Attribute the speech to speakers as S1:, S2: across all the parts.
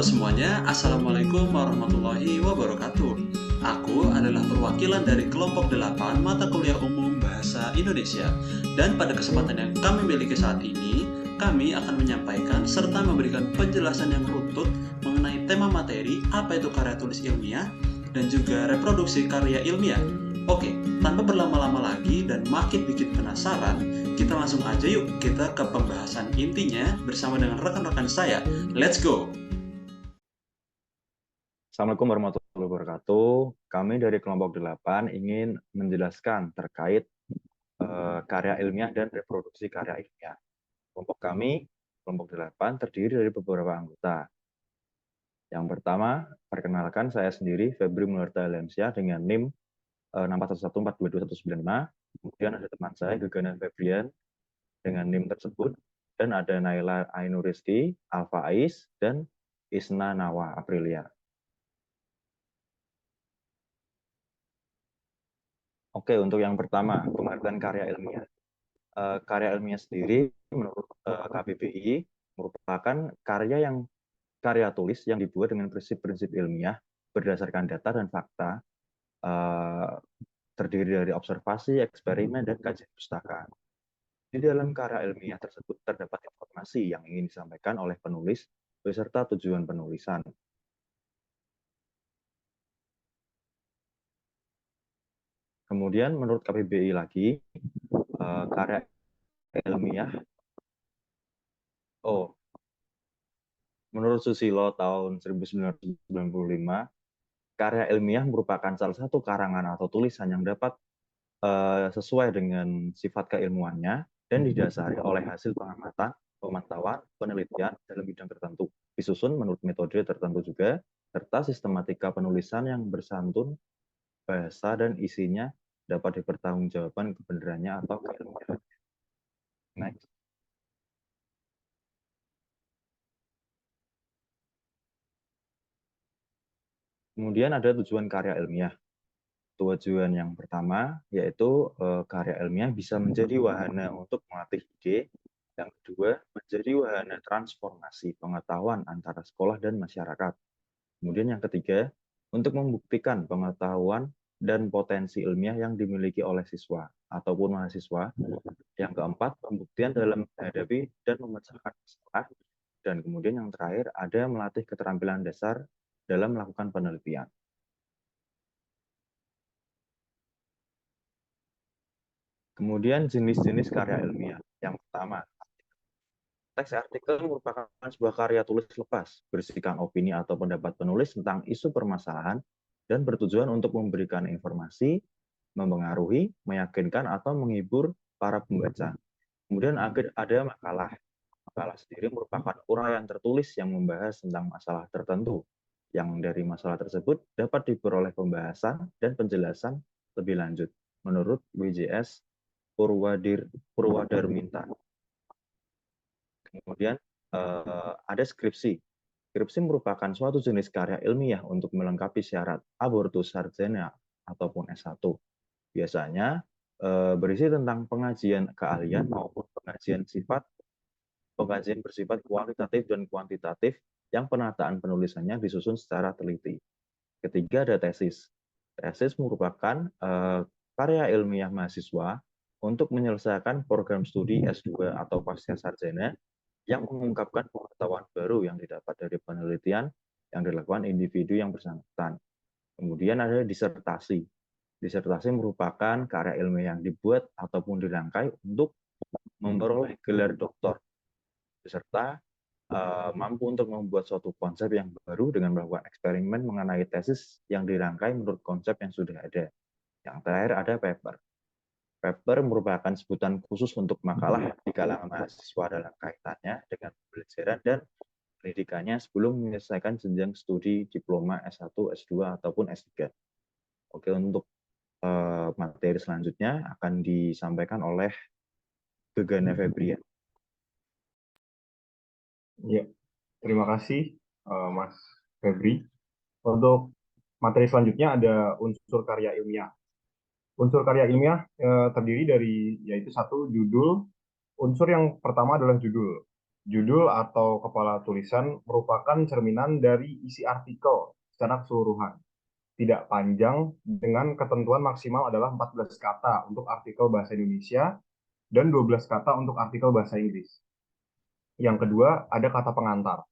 S1: semuanya, Assalamualaikum warahmatullahi wabarakatuh. Aku adalah perwakilan dari kelompok 8 mata kuliah umum Bahasa Indonesia. Dan pada kesempatan yang kami miliki saat ini, kami akan menyampaikan serta memberikan penjelasan yang runtut mengenai tema materi apa itu karya tulis ilmiah dan juga reproduksi karya ilmiah. Oke, tanpa berlama-lama lagi dan makin bikin penasaran, kita langsung aja yuk kita ke pembahasan intinya bersama dengan rekan-rekan saya. Let's go!
S2: Assalamualaikum warahmatullahi wabarakatuh. Kami dari kelompok 8 ingin menjelaskan terkait karya ilmiah dan reproduksi karya ilmiah. Kelompok kami, kelompok 8, terdiri dari beberapa anggota. Yang pertama, perkenalkan saya sendiri, Febri Mularta Alamsyah dengan NIM 641422195. Kemudian ada teman saya, Gegana Febrian, dengan NIM tersebut. Dan ada Naila Ainuriski, Alfa Ais, dan Isna Nawa Aprilia. Oke, untuk yang pertama, pengertian karya ilmiah. Karya ilmiah sendiri, menurut KBBI, merupakan karya tulis yang dibuat dengan prinsip-prinsip ilmiah berdasarkan data dan fakta, terdiri dari observasi, eksperimen, dan kajian pustaka. Di dalam karya ilmiah tersebut terdapat informasi yang ingin disampaikan oleh penulis beserta tujuan penulisan. Kemudian menurut KBBI lagi, karya ilmiah, menurut Susilo tahun 1995, karya ilmiah merupakan salah satu karangan atau tulisan yang dapat sesuai dengan sifat keilmuannya dan didasari oleh hasil pengamatan, pemantauan, penelitian dalam bidang tertentu, disusun menurut metode tertentu juga, serta sistematika penulisan yang bersantun, bahasa dan isinya dapat dipertanggungjawabkan kebenarannya atau keilmuannya. Next. Kemudian ada tujuan karya ilmiah. Tujuan yang pertama yaitu karya ilmiah bisa menjadi wahana untuk melatih ide. Yang kedua, menjadi wahana transformasi pengetahuan antara sekolah dan masyarakat. Kemudian yang ketiga, untuk membuktikan pengetahuan dan potensi ilmiah yang dimiliki oleh siswa ataupun mahasiswa. Yang keempat, pembuktian dalam menghadapi dan memecahkan masalah. Dan kemudian yang terakhir, ada melatih keterampilan dasar dalam melakukan penelitian. Kemudian jenis-jenis karya ilmiah. Yang pertama, teks artikel merupakan sebuah karya tulis lepas, berisikan opini atau pendapat penulis tentang isu permasalahan dan bertujuan untuk memberikan informasi, mempengaruhi, meyakinkan, atau menghibur para pembaca. Kemudian ada makalah. Makalah sendiri merupakan uraian tertulis yang membahas tentang masalah tertentu, yang dari masalah tersebut dapat diperoleh pembahasan dan penjelasan lebih lanjut, menurut WJS Purwadarminta. Kemudian ada skripsi. Skripsi merupakan suatu jenis karya ilmiah untuk melengkapi syarat abortus sarjana ataupun S1. Biasanya berisi tentang pengajian keahlian maupun pengajian bersifat kualitatif dan kuantitatif yang penataan penulisannya disusun secara teliti. Ketiga ada tesis. Tesis merupakan karya ilmiah mahasiswa untuk menyelesaikan program studi S2 atau pasca sarjana yang mengungkapkan pengetahuan baru yang didapat dari penelitian yang dilakukan individu yang bersangkutan. Kemudian ada disertasi. Disertasi merupakan karya ilmiah yang dibuat ataupun dirangkai untuk memperoleh gelar doktor, beserta mampu untuk membuat suatu konsep yang baru dengan melakukan eksperimen mengenai tesis yang dirangkai menurut konsep yang sudah ada. Yang terakhir ada paper. Paper merupakan sebutan khusus untuk makalah di kalangan mahasiswa dalam kaitannya dengan pembelajaran dan pendidikannya sebelum menyelesaikan jenjang studi diploma S1, S2, ataupun S3. Oke, untuk materi selanjutnya akan disampaikan oleh Gegana Febrian.
S3: Ya, terima kasih Mas Febri. Untuk materi selanjutnya ada unsur karya ilmiah. Unsur karya ilmiah terdiri dari yaitu satu judul. Unsur yang pertama adalah judul. Judul atau kepala tulisan merupakan cerminan dari isi artikel secara keseluruhan. Tidak panjang, dengan ketentuan maksimal adalah 14 kata untuk artikel bahasa Indonesia dan 12 kata untuk artikel bahasa Inggris. Yang kedua, ada kata pengantar.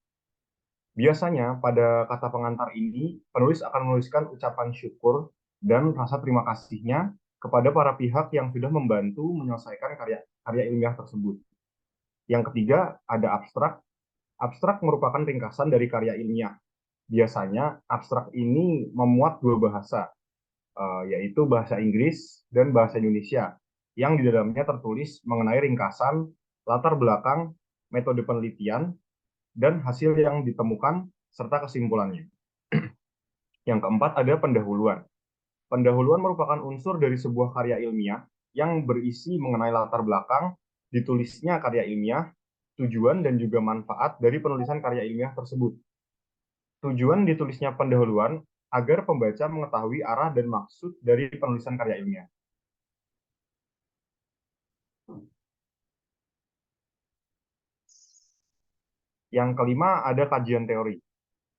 S3: Biasanya pada kata pengantar ini, penulis akan menuliskan ucapan syukur dan rasa terima kasihnya kepada para pihak yang sudah membantu menyelesaikan karya ilmiah tersebut. Yang ketiga, ada abstrak. Abstrak merupakan ringkasan dari karya ilmiah. Biasanya abstrak ini memuat dua bahasa, yaitu bahasa Inggris dan bahasa Indonesia, yang di dalamnya tertulis mengenai ringkasan, latar belakang, metode penelitian, dan hasil yang ditemukan, serta kesimpulannya. Yang keempat ada pendahuluan. Pendahuluan merupakan unsur dari sebuah karya ilmiah yang berisi mengenai latar belakang, ditulisnya karya ilmiah, tujuan, dan juga manfaat dari penulisan karya ilmiah tersebut. Tujuan ditulisnya pendahuluan agar pembaca mengetahui arah dan maksud dari penulisan karya ilmiah. Yang kelima, ada kajian teori.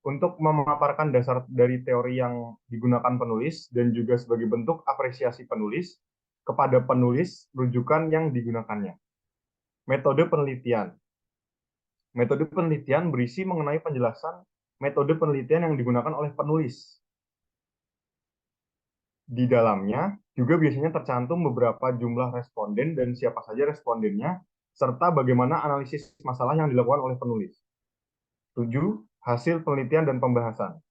S3: Untuk memaparkan dasar dari teori yang digunakan penulis dan juga sebagai bentuk apresiasi penulis kepada penulis rujukan yang digunakannya. Metode penelitian. Metode penelitian berisi mengenai penjelasan metode penelitian yang digunakan oleh penulis. Di dalamnya juga biasanya tercantum beberapa jumlah responden dan siapa saja respondennya, serta bagaimana analisis masalah yang dilakukan oleh penulis. 7. Hasil penelitian dan pembahasan.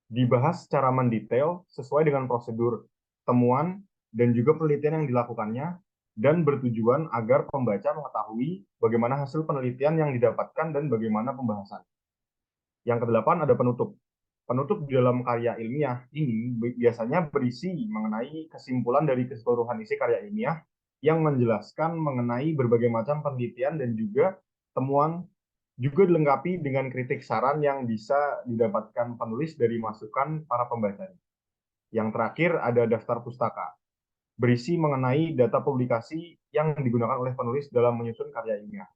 S3: Dibahas secara mendetail sesuai dengan prosedur, temuan, dan juga penelitian yang dilakukannya, dan bertujuan agar pembaca mengetahui bagaimana hasil penelitian yang didapatkan dan bagaimana pembahasan. Yang kedelapan ada penutup. Penutup di dalam karya ilmiah ini biasanya berisi mengenai kesimpulan dari keseluruhan isi karya ilmiah yang menjelaskan mengenai berbagai macam penelitian dan juga temuan, juga dilengkapi dengan kritik saran yang bisa didapatkan penulis dari masukan para pembaca. Yang terakhir ada daftar pustaka, berisi mengenai data publikasi yang digunakan oleh penulis dalam menyusun karya ilmiah.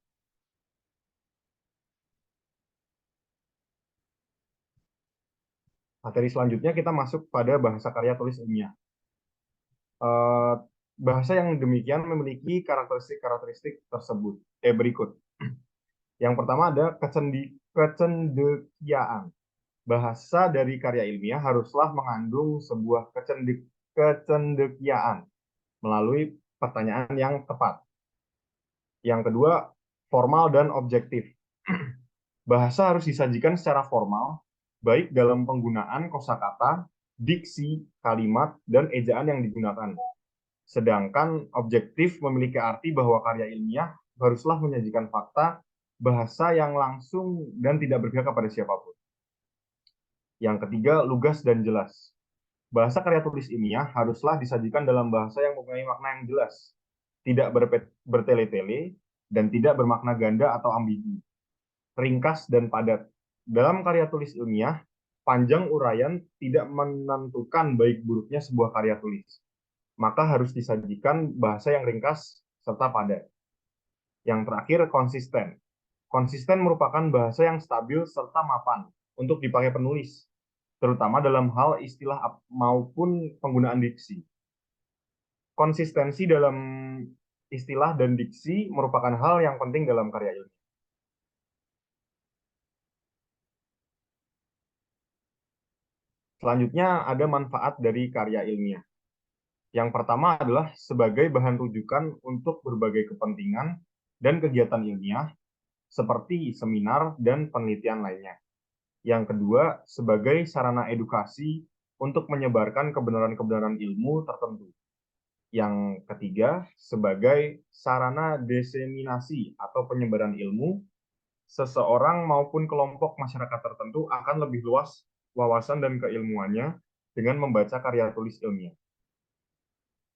S3: Materi selanjutnya kita masuk pada bahasa karya tulis ilmiah. Bahasa yang demikian memiliki karakteristik tersebut. Berikut. Yang pertama ada kecendekiaan. Bahasa dari karya ilmiah haruslah mengandung sebuah kecendekiaan melalui pertanyaan yang tepat. Yang kedua, formal dan objektif. Bahasa harus disajikan secara formal, baik dalam penggunaan kosakata, diksi, kalimat, dan ejaan yang digunakan. Sedangkan objektif memiliki arti bahwa karya ilmiah haruslah menyajikan fakta, bahasa yang langsung dan tidak berpihak kepada siapapun. Yang ketiga, lugas dan jelas. Bahasa karya tulis ilmiah haruslah disajikan dalam bahasa yang mempunyai makna yang jelas, tidak bertele-tele, dan tidak bermakna ganda atau ambigu. Ringkas dan padat. Dalam karya tulis ilmiah, panjang uraian tidak menentukan baik buruknya sebuah karya tulis. Maka harus disajikan bahasa yang ringkas serta padat. Yang terakhir, konsisten. Konsisten merupakan bahasa yang stabil serta mapan untuk dipakai penulis, terutama dalam hal istilah maupun penggunaan diksi. Konsistensi dalam istilah dan diksi merupakan hal yang penting dalam karya ilmiah. Selanjutnya ada manfaat dari karya ilmiah. Yang pertama adalah sebagai bahan rujukan untuk berbagai kepentingan dan kegiatan ilmiah, seperti seminar dan penelitian lainnya. Yang kedua, sebagai sarana edukasi untuk menyebarkan kebenaran-kebenaran ilmu tertentu. Yang ketiga, sebagai sarana diseminasi atau penyebaran ilmu, seseorang maupun kelompok masyarakat tertentu akan lebih luas wawasan dan keilmuannya dengan membaca karya tulis ilmiah.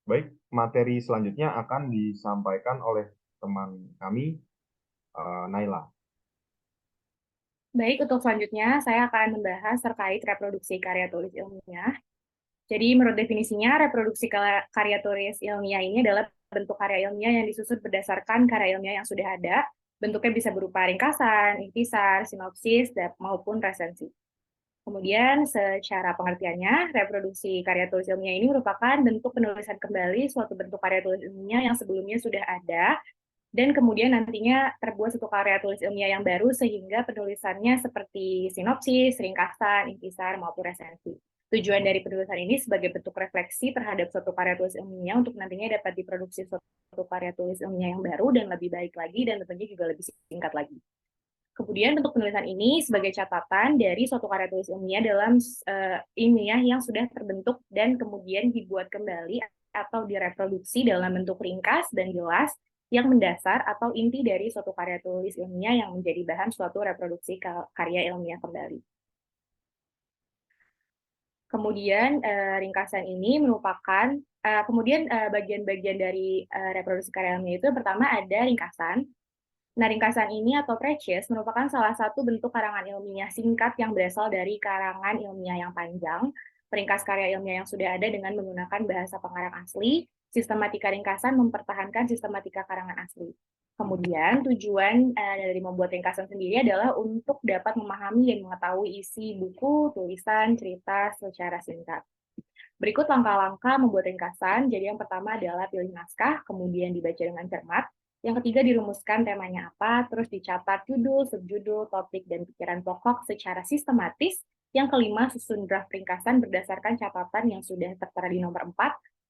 S3: Baik, materi selanjutnya akan disampaikan oleh teman kami, Naila.
S4: Baik, untuk selanjutnya saya akan membahas terkait reproduksi karya tulis ilmiah. Jadi menurut definisinya, reproduksi karya tulis ilmiah ini adalah bentuk karya ilmiah yang disusun berdasarkan karya ilmiah yang sudah ada, Bentuknya bisa berupa ringkasan, intisar, sinopsis, maupun resensi. Kemudian secara pengertiannya, reproduksi karya tulis ilmiah ini merupakan bentuk penulisan kembali suatu bentuk karya tulis ilmiah yang sebelumnya sudah ada, dan kemudian nantinya terbuat suatu karya tulis ilmiah yang baru sehingga penulisannya seperti sinopsis, ringkasan, intisar, maupun resensi. Tujuan dari penulisan ini sebagai bentuk refleksi terhadap suatu karya tulis ilmiah untuk nantinya dapat diproduksi suatu karya tulis ilmiah yang baru dan lebih baik lagi dan tentunya juga lebih singkat lagi. Kemudian bentuk penulisan ini sebagai catatan dari suatu karya tulis ilmiah dalam ilmiah yang sudah terbentuk dan kemudian dibuat kembali atau direproduksi dalam bentuk ringkas dan jelas yang mendasar atau inti dari suatu karya tulis ilmiah yang menjadi bahan suatu reproduksi karya ilmiah kembali. Kemudian ringkasan ini merupakan bagian-bagian dari reproduksi karya ilmiah itu pertama ada ringkasan. Nah, ringkasan ini atau preface merupakan salah satu bentuk karangan ilmiah singkat yang berasal dari karangan ilmiah yang panjang, peringkas karya ilmiah yang sudah ada dengan menggunakan bahasa pengarang asli, sistematika ringkasan mempertahankan sistematika karangan asli. Kemudian tujuan dari membuat ringkasan sendiri adalah untuk dapat memahami dan mengetahui isi buku, tulisan, cerita secara singkat. Berikut langkah-langkah membuat ringkasan. Jadi yang pertama adalah pilih naskah, kemudian dibaca dengan cermat. Yang ketiga, dirumuskan temanya apa, terus dicatat judul, subjudul, topik, dan pikiran pokok secara sistematis. Yang kelima, susun draft ringkasan berdasarkan catatan yang sudah tertera di nomor 4,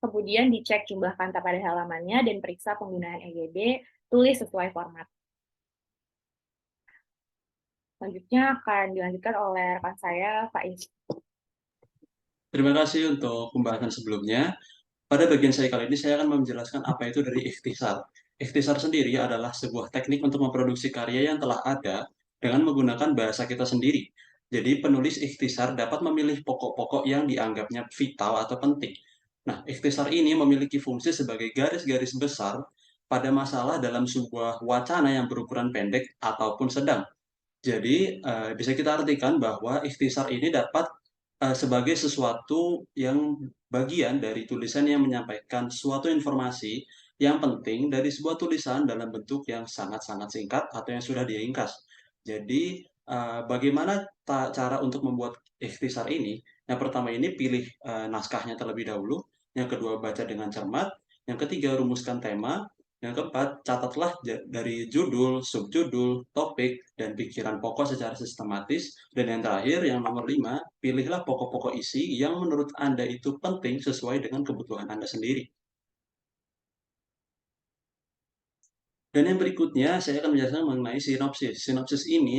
S4: kemudian dicek jumlah kata pada halamannya, dan periksa penggunaan EYD, tulis sesuai format. Selanjutnya akan dilanjutkan oleh rekan saya, Pak Is.
S1: Terima kasih untuk pembahasan sebelumnya. Pada bagian saya kali ini, saya akan menjelaskan apa itu dari ikhtisar. Ikhtisar sendiri adalah sebuah teknik untuk memproduksi karya yang telah ada dengan menggunakan bahasa kita sendiri. Jadi, penulis ikhtisar dapat memilih pokok-pokok yang dianggapnya vital atau penting. Nah, ikhtisar ini memiliki fungsi sebagai garis-garis besar pada masalah dalam sebuah wacana yang berukuran pendek ataupun sedang. Jadi, bisa kita artikan bahwa ikhtisar ini dapat sebagai sesuatu yang bagian dari tulisan yang menyampaikan suatu informasi yang penting dari sebuah tulisan dalam bentuk yang sangat-sangat singkat atau yang sudah diringkas. Jadi, bagaimana cara untuk membuat ikhtisar ini? Yang pertama ini pilih naskahnya terlebih dahulu, yang kedua baca dengan cermat, yang ketiga rumuskan tema, yang keempat catatlah dari judul, subjudul, topik, dan pikiran pokok secara sistematis, dan yang terakhir, yang nomor 5, pilihlah pokok-pokok isi yang menurut Anda itu penting sesuai dengan kebutuhan Anda sendiri. Dan yang berikutnya, saya akan menjelaskan mengenai sinopsis. Sinopsis ini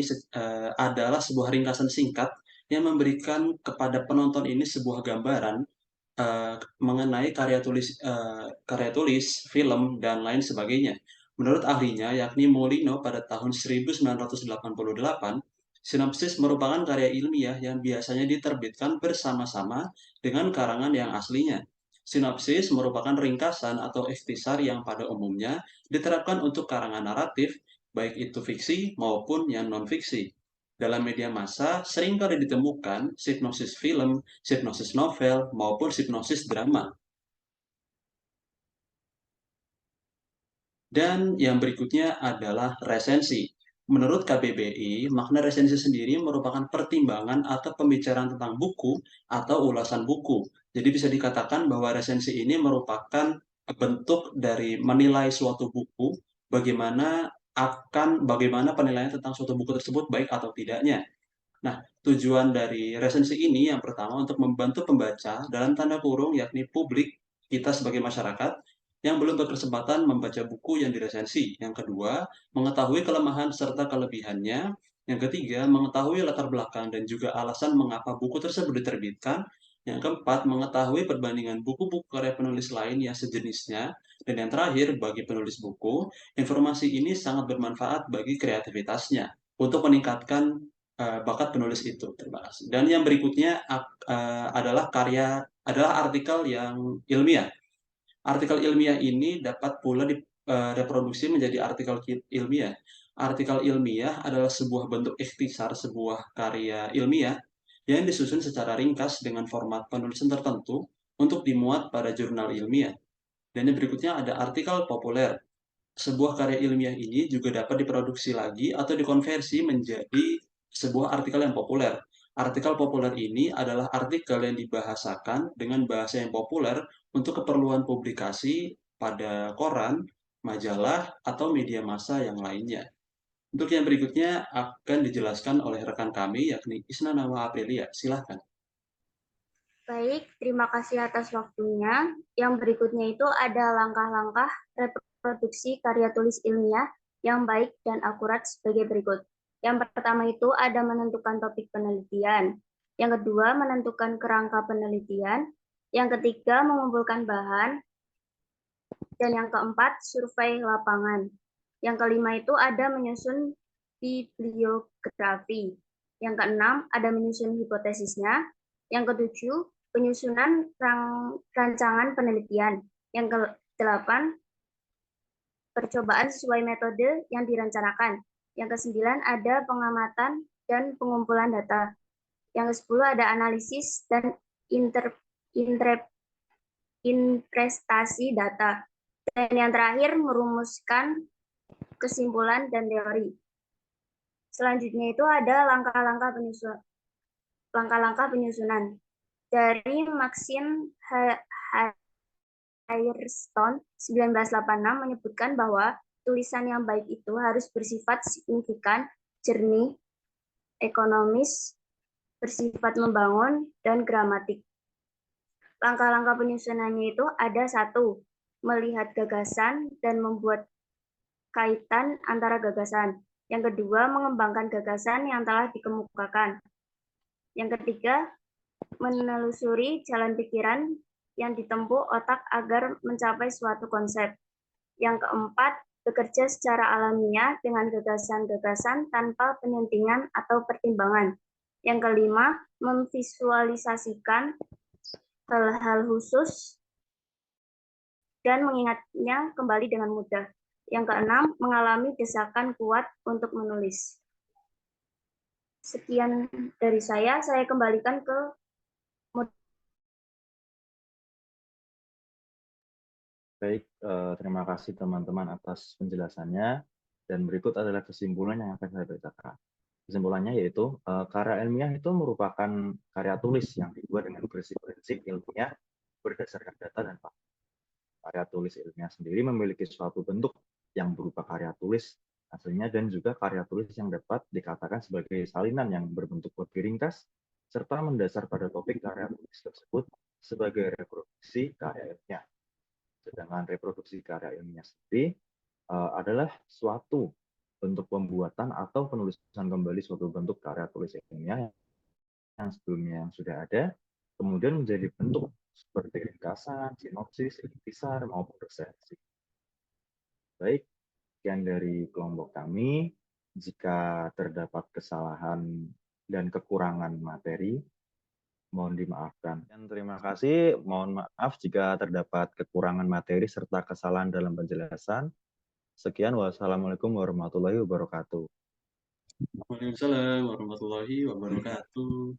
S1: adalah sebuah ringkasan singkat yang memberikan kepada penonton ini sebuah gambaran mengenai karya tulis, film, dan lain sebagainya. Menurut ahlinya, yakni Molino pada tahun 1988, sinopsis merupakan karya ilmiah yang biasanya diterbitkan bersama-sama dengan karangan yang aslinya. Sinopsis merupakan ringkasan atau ikhtisar yang pada umumnya diterapkan untuk karangan naratif, baik itu fiksi maupun yang non-fiksi. Dalam media massa, seringkali ditemukan sinopsis film, sinopsis novel, maupun sinopsis drama. Dan yang berikutnya adalah resensi. Menurut KBBI, makna resensi sendiri merupakan pertimbangan atau pembicaraan tentang buku atau ulasan buku. Jadi bisa dikatakan bahwa resensi ini merupakan bentuk dari menilai suatu buku, bagaimana penilaian tentang suatu buku tersebut baik atau tidaknya. Nah, tujuan dari resensi ini yang pertama untuk membantu pembaca dalam tanda kurung yakni publik kita sebagai masyarakat yang belum berkesempatan membaca buku yang diresensi. Yang kedua, mengetahui kelemahan serta kelebihannya. Yang ketiga, mengetahui latar belakang dan juga alasan mengapa buku tersebut diterbitkan. Yang keempat, mengetahui perbandingan buku-buku karya penulis lain yang sejenisnya. Dan yang terakhir, bagi penulis buku, informasi ini sangat bermanfaat bagi kreativitasnya untuk meningkatkan bakat penulis itu. Terima kasih. Dan yang berikutnya adalah artikel yang ilmiah. Artikel ilmiah ini dapat pula direproduksi menjadi artikel ilmiah. Artikel ilmiah adalah sebuah bentuk ikhtisar sebuah karya ilmiah yang disusun secara ringkas dengan format penulisan tertentu untuk dimuat pada jurnal ilmiah. Dan yang berikutnya ada artikel populer. sebuah karya ilmiah ini juga dapat diproduksi lagi atau dikonversi menjadi sebuah artikel yang populer. Artikel populer ini adalah artikel yang dibahasakan dengan bahasa yang populer untuk keperluan publikasi pada koran, majalah, atau media massa yang lainnya. Untuk yang berikutnya akan dijelaskan oleh rekan kami, yakni Isna Nawa Aprilia. Silahkan.
S5: Baik, terima kasih atas waktunya. Yang berikutnya itu ada langkah-langkah reproduksi karya tulis ilmiah yang baik dan akurat sebagai berikut. Yang pertama itu ada menentukan topik penelitian. Yang kedua, menentukan kerangka penelitian. Yang ketiga, mengumpulkan bahan. Dan yang keempat, survei lapangan. Yang kelima itu ada menyusun bibliografi. Yang keenam, ada menyusun hipotesisnya. Yang ketujuh, penyusunan rancangan penelitian. Yang kedelapan, percobaan sesuai metode yang direncanakan. Yang kesembilan, ada pengamatan dan pengumpulan data. Yang kesepuluh, ada analisis dan interpretasi data. Dan yang terakhir, merumuskan kesimpulan dan teori. Selanjutnya itu ada langkah-langkah penyusunan. Dari Maxine Hairston 1986 menyebutkan bahwa tulisan yang baik itu harus bersifat signifikan, jernih, ekonomis, bersifat membangun, dan gramatik. Langkah-langkah penyusunannya itu ada: 1. Melihat gagasan dan membuat kaitan antara gagasan. Yang kedua, mengembangkan gagasan yang telah dikemukakan. Yang ketiga, menelusuri jalan pikiran yang ditempuh otak agar mencapai suatu konsep. Yang keempat, bekerja secara alamiah dengan gagasan-gagasan tanpa penyentingan atau pertimbangan. Yang kelima, memvisualisasikan hal-hal khusus dan mengingatnya kembali dengan mudah. Yang keenam, mengalami desakan kuat untuk menulis. Sekian dari saya kembalikan ke
S2: Baik, terima kasih teman-teman atas penjelasannya. Dan berikut adalah kesimpulan yang akan saya bacakan. Kesimpulannya yaitu, karya ilmiah itu merupakan karya tulis yang dibuat dengan prinsip-prinsip ilmiah berdasarkan data dan fakta. Karya tulis ilmiah sendiri memiliki suatu bentuk yang berupa karya tulis aslinya dan juga karya tulis yang dapat dikatakan sebagai salinan yang berbentuk lebih ringkas serta mendasar pada topik karya tulis tersebut sebagai reproduksi karya ilmiah. Sedangkan reproduksi karya ilmiah sendiri adalah suatu bentuk pembuatan atau penulisan kembali suatu bentuk karya tulis ilmiah yang sebelumnya yang sudah ada, kemudian menjadi bentuk seperti ringkasan, sinopsis, intisar, maupun resensi. Baik, sekian dari kelompok kami. Jika terdapat kesalahan dan kekurangan materi, mohon dimaafkan. Dan terima kasih, mohon maaf jika terdapat kekurangan materi serta kesalahan dalam penjelasan. Sekian, wassalamualaikum warahmatullahi wabarakatuh.
S1: Waalaikumsalam warahmatullahi wabarakatuh.